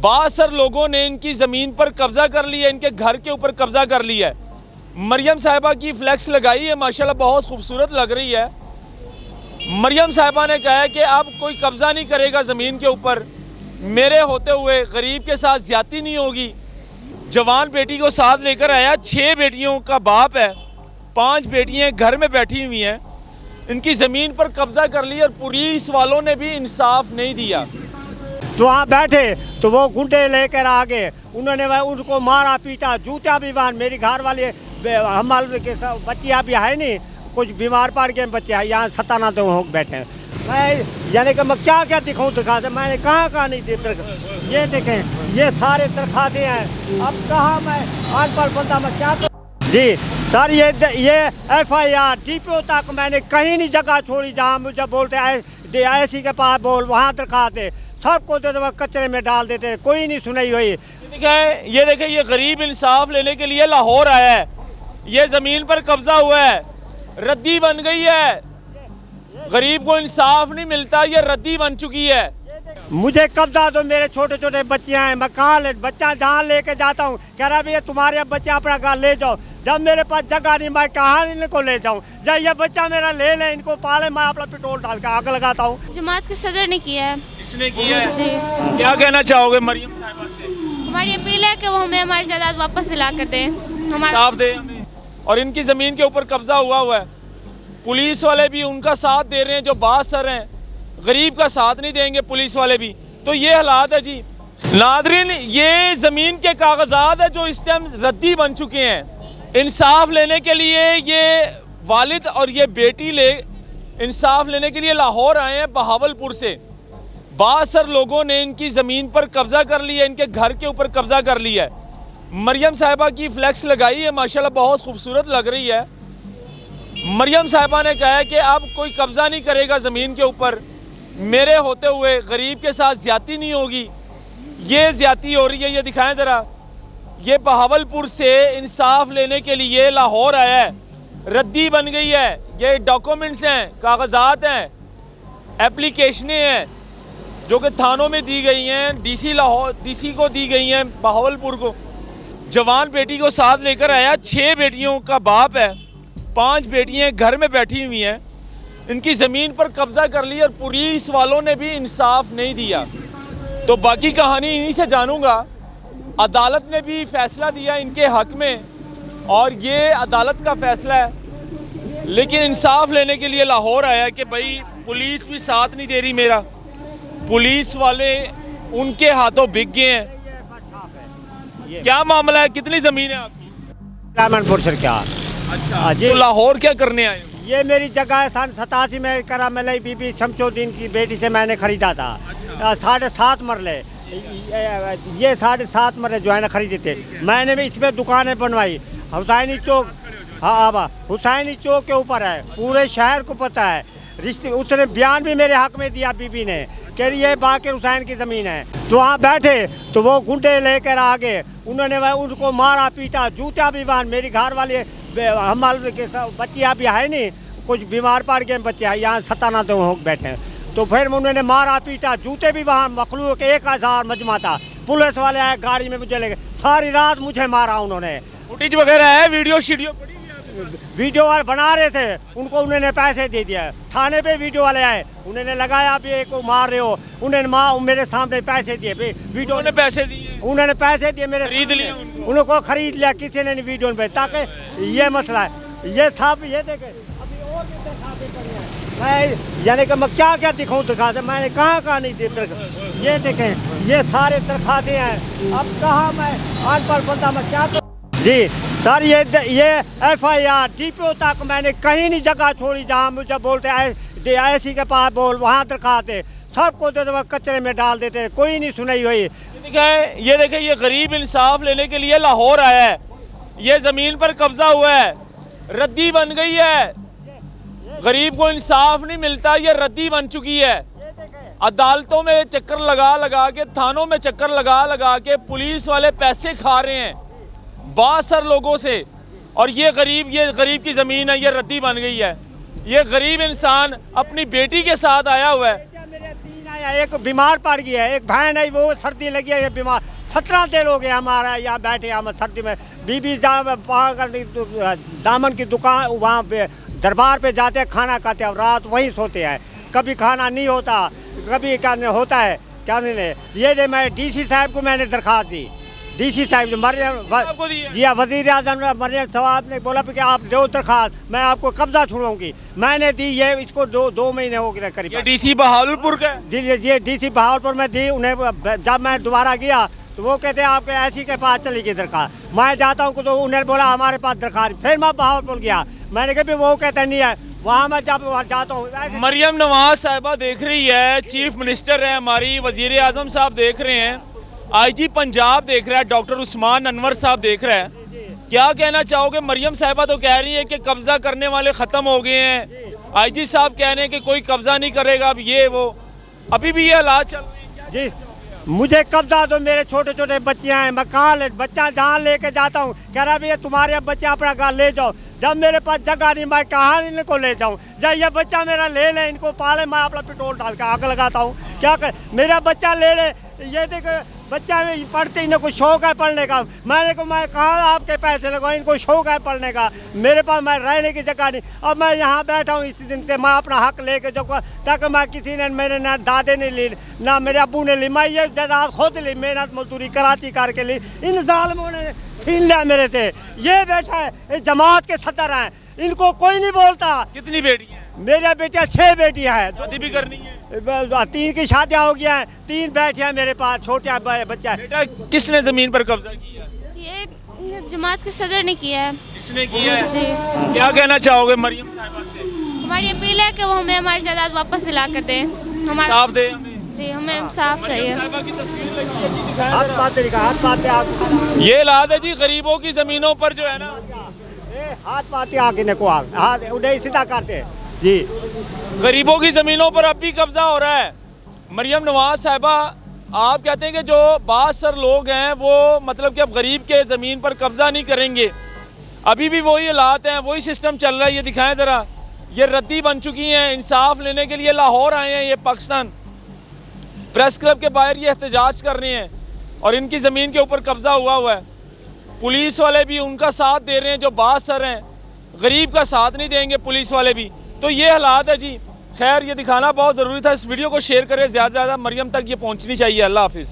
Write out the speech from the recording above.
बासर लोगों ने इनकी ज़मीन पर कब्ज़ा कर लिया, इनके घर के ऊपर कब्ज़ा कर लिया है। मरियम साहिबा की फ्लैक्स लगाई है, माशाल्लाह बहुत खूबसूरत लग रही है। मरियम साहिबा ने कहा है कि अब कोई कब्ज़ा नहीं करेगा ज़मीन के ऊपर, मेरे होते हुए गरीब के साथ ज़्यादती नहीं होगी। जवान बेटी को साथ लेकर आया, 6 बेटियों का बाप है, 5 बेटियां घर में बैठी हुई हैं, इनकी ज़मीन पर कब्ज़ा कर लिया और पुलिस वालों ने भी इंसाफ नहीं दिया। तो वहाँ बैठे तो वो गुंडे लेकर आ गए, उन्होंने उनको मारा पीटा, जूता भी बांध। मेरी घर वाले हमारे के बच्चियाँ भी है नहीं, कुछ बीमार पड़ गए बच्चे, यहाँ सताना तो हो बैठे। मैं यानी कि मैं क्या क्या दिखाऊँ दिखाते, मैंने कहाँ नहीं दी। ये देखें, ये सारे दरखास्तें हैं, अब कहाँ मैं अनपढ़ बंदा मैं क्या जी सर। ये FIR DPO तक मैंने कहीं नहीं जगह छोड़ी जहाँ मुझे बोलते IC के पास बोल, वहाँ दरखास्तें सबको दे दो, कचरे में डाल देते, कोई नहीं सुनाई हुई। ये देखें, ये गरीब इंसाफ लेने के लिए लाहौर आया है, ये ज़मीन पर कब्ज़ा हुआ है, रद्दी बन गई है, गरीब को इंसाफ नहीं मिलता, ये रद्दी बन चुकी है। मुझे कब्जा दो, मेरे छोटे छोटे बच्चे हैं, मैं कहाँ ले बच्चा जहाँ लेके जाता हूँ, कह रहा भैया तुम्हारे बच्चे अपना घर ले जाओ। जब मेरे पास जगह नहीं, मैं कहाँ इनको ले जाऊँ? जब ये बच्चा मेरा ले ले, इनको पाले, मैं अपना पेट्रोल डाल के आग लगाता हूँ। जमात के सदर ने किया है, इसने किया है जी। क्या कहना चाहोगे मरियम साहिबा से? हमारी अपील है कि वो हमें हमारी जायदाद वापस दिला कर दें, हमारा साफ दे हमें। और इनकी ज़मीन के ऊपर कब्जा हुआ है, पुलिस वाले भी उनका साथ दे रहे हैं, जो बासर हैं, गरीब का साथ नहीं देंगे पुलिस वाले भी। तो ये हालात है जी। नादरीन, ये ज़मीन के कागजात है जो इस टाइम रद्दी बन चुके हैं। इंसाफ लेने के लिए ये वालिद और ये बेटी इंसाफ लेने के लिए लाहौर आए हैं बहावलपुर से। बासर लोगों ने इनकी ज़मीन पर कब्ज़ा कर लिया, इनके घर के ऊपर कब्ज़ा कर लिया है। मरियम साहिबा की फ्लैक्स लगाई है, माशाल्लाह बहुत खूबसूरत लग रही है। मरियम साहिबा ने कहा है कि अब कोई कब्ज़ा नहीं करेगा ज़मीन के ऊपर, मेरे होते हुए गरीब के साथ ज़्यादती नहीं होगी। ये ज़्यादती हो रही है, ये दिखाएं ज़रा। ये बहावलपुर से इंसाफ लेने के लिए लाहौर आया है, रद्दी बन गई है। ये डॉक्यूमेंट्स हैं, कागजात हैं, एप्लीकेशनें हैं जो कि थानों में दी गई हैं, DC को दी गई हैं बहावलपुर को। जवान बेटी को साथ लेकर आया, 6 बेटियों का बाप है, 5 बेटियां घर में बैठी हुई हैं, इनकी ज़मीन पर कब्ज़ा कर लिया और पुलिस वालों ने भी इंसाफ नहीं दिया। तो बाकी कहानी इन्हीं से जानूंगा। अदालत ने भी फैसला दिया इनके हक में और ये अदालत का फैसला है, लेकिन इंसाफ लेने के लिए लाहौर आया कि भाई पुलिस भी साथ नहीं दे रही मेरा, पुलिस वाले उनके हाथों बिक गए हैं। क्या मामला है, कितनी ज़मीन है आपकी? रामनपुर सर क्या? अच्छा जी। तो लाहौर क्या करने आए? ये मेरी जगह है, सन 87 में करा मैं बीबी शमशुद्दीन की बेटी से मैंने खरीदा था। 7.5 मरले, ये 7.5 मरले जो है ना खरीदे थे। मैंने भी इसमें दुकानें बनवाई, हुसैनी चौक, हाँ हुसैनी चौक के ऊपर है, पूरे शहर को पता है। रिश्ते उसने बयान भी मेरे हक में दिया बीबी ने, कह रही है बाकिर हुसैन की ज़मीन है। तो वहाँ बैठे तो वो गुंडे लेकर आ गए, उन्होंने उनको मारा पीटा, जूता भी बांध। मेरी घर वाले हमारे के बच्चियाँ भी है नहीं, कुछ बीमार पड़ गए बच्चे, यहाँ सताना तो हो बैठे। तो फिर उन्होंने मारा पीटा, जूते भी वहाँ मखलूक 1000 मजमा था। पुलिस वाले आए, गाड़ी में मुझे लेके सारी रात मुझे मारा उन्होंने। फुटेज वगैरह है, वीडियो वीडियो वाले बना रहे थे, उनको उन्होंने पैसे दे दिया। थाने पे वीडियो वाले आए, उन्होंने लगाया आप ये को मार रहे हो, उन्होंने मेरे सामने पैसे दिए, वीडियो ने पैसे दिए, उन्होंने पैसे दिए, मेरे खरीद लिया उनको खरीद लिया, किसी ने नहीं वीडियो में। ताकि ये मसला है, ये सब ये देखे अभी और भी दरखास्तें पड़ी हैं। मैं यानी कि मैं क्या क्या दिखाऊँ दिखाते, मैंने कहाँ नहीं दी। ये देखें, ये सारे दरखास्तें हैं, अब कहाँ मैं अनपढ़ बंदा मैं क्या जी सर। ये FIR DPO तक मैंने कहीं नहीं जगह छोड़ी जहाँ मुझे बोलते IC के पास बोल, वहाँ दरखास्तें सबको दे दो, कचरे में डाल देते, कोई नहीं सुनाई हुई। ये देखें, ये गरीब इंसाफ लेने के लिए लाहौर आया है, ये ज़मीन पर कब्ज़ा हुआ है, रद्दी बन गई है, गरीब को इंसाफ नहीं मिलता, ये रद्दी बन चुकी है। अदालतों में चक्कर लगा के, थानों में चक्कर लगा के पुलिस वाले पैसे खा रहे हैं बासर लोगों से। और ये गरीब की ज़मीन है, ये रद्दी बन गई है। ये गरीब इंसान अपनी बेटी के साथ आया हुआ है। मेरे 3 आए हैं, एक बीमार पड़ गई है, एक बहन है वो सर्दी लगी है, ये बीमार 17 दिन हो गए हमारा यहाँ बैठे, हम सर्दी में बीबी दामन की दुकान वहाँ पे दरबार पे जाते हैं, खाना खाते हैं, रात वहीं सोते हैं, कभी खाना नहीं होता, कभी क्या नहीं होता है, क्या नहीं। ये ने मैं डीसी साहब को मैंने दरखास्त दी, डीसी साहब जो जी हाँ, वज़ीर आज़म मरियम साहब ने बोला कि आप दो दरखास्त, मैं आपको कब्जा छुड़ाऊंगी, मैंने दी, ये इसको दो महीने हो गए करीब। ये डीसी बहावलपुर का है? जी ये डीसी बहावलपुर में दी उन्हें, जब मैं दोबारा गया तो वो कहते हैं आपके ऐसी के पास चली गई दरखास्त, मैं जाता हूँ तो उन्होंने बोला हमारे पास दरखास्त, फिर मैं बहावलपुर गया, मैंने कहा वो कहते नहीं है, वहाँ मैं जब जाता हूँ। मरियम नवाज साहिबा देख रही है, चीफ मिनिस्टर है हमारी, वजीर आजम साहब देख रहे हैं, आईजी पंजाब देख रहा है, डॉक्टर उस्मान अनवर साहब देख रहे हैं, क्या कहना चाहोगे? मरियम साहिबा तो कह रही है कि कब्जा करने वाले ख़त्म हो गए हैं, आईजी साहब कह रहे हैं कि कोई कब्जा नहीं करेगा, अब ये वो, अभी भी ये हालात चल रहे हैं। जी मुझे कब्जा दो, मेरे छोटे छोटे बच्चे हैं, मैं कहाँ ले बच्चा जहाँ लेके जाता हूँ, कह रहा भैया तुम्हारे बच्चे अपना घर ले जाओ, जब मेरे पास जगह नहीं मैं कहाँ इनको ले जाऊँ, जब ये बच्चा मेरा ले ले, इनको पाले, मैं अपना पेट्रोल डाल के आग लगाता हूँ, क्या कर, मेरा बच्चा ले ले, ये देखो बच्चा पढ़ते, इन्हें को शौक है पढ़ने का, मैं कहाँ आपके पैसे लगाऊँ, इनको शौक है पढ़ने का, मेरे पास मैं रहने की जगह नहीं, अब मैं यहाँ बैठा हूँ इसी दिन से, मैं अपना हक लेके जाऊँगा, ताकि मैं किसी ने मेरे ना दादे ने ली ना मेरे अबू ने ली, मैं ये जायदाद खुद ली, मेहनत मजदूरी कराची करके ली, इन जालिमों ने छीन लिया मेरे से। ये बैठा है, ये जमात के सदर हैं, इनको कोई नहीं बोलता। कितनी बेटियां हैं? मेरे बेटियाँ 6 बेटियाँ हैं, शादी भी करनी है? 3 की शादियाँ हो गया हैं, 3 बेटियाँ मेरे पास, छोटे बच्चा है। बेटा किसने जमीन पर कब्जा किया? ये जमात के सदर ने किया है। इसने किया है? जी। क्या कहना चाहोगे मरियम साहिबा से? हमारी अपील है कि वो हमें हमारी जायदाद वापस दिला कर दें, हमारा साफ दे हमें। जी हमें साफ चाहिए। साहिबा की तस्वीर लगी है जी, दिखाएं हाथ जरा। पाते लिखा, हाथ पाते आप ये हालात है जी गरीबों की जमीनों पर जो है ना, हाथ पाते आगे ने को हाथ उन्हें सीधा करते जी, गरीबों की जमीनों पर अब भी कब्जा हो रहा है। मरियम नवाज साहिबा आप कहते हैं कि जो बासर लोग हैं वो मतलब कि अब गरीब के ज़मीन पर कब्जा नहीं करेंगे, अभी भी वही हालात हैं, वही सिस्टम चल रहा है। ये दिखाएं ज़रा, ये रद्दी बन चुकी हैं, इंसाफ लेने के लिए लाहौर आए हैं, ये पाकिस्तान प्रेस क्लब के बाहर ये एहतजाज कर रहे हैं और इनकी ज़मीन के ऊपर कब्जा हुआ है। पुलिस वाले भी उनका साथ दे रहे हैं, जो बासर हैं, गरीब का साथ नहीं देंगे पुलिस वाले भी। तो ये हालात है जी। खैर ये दिखाना बहुत ज़रूरी था, इस वीडियो को शेयर करें ज़्यादा से ज़्यादा, मरियम तक ये पहुंचनी चाहिए। अल्लाह हाफिज़।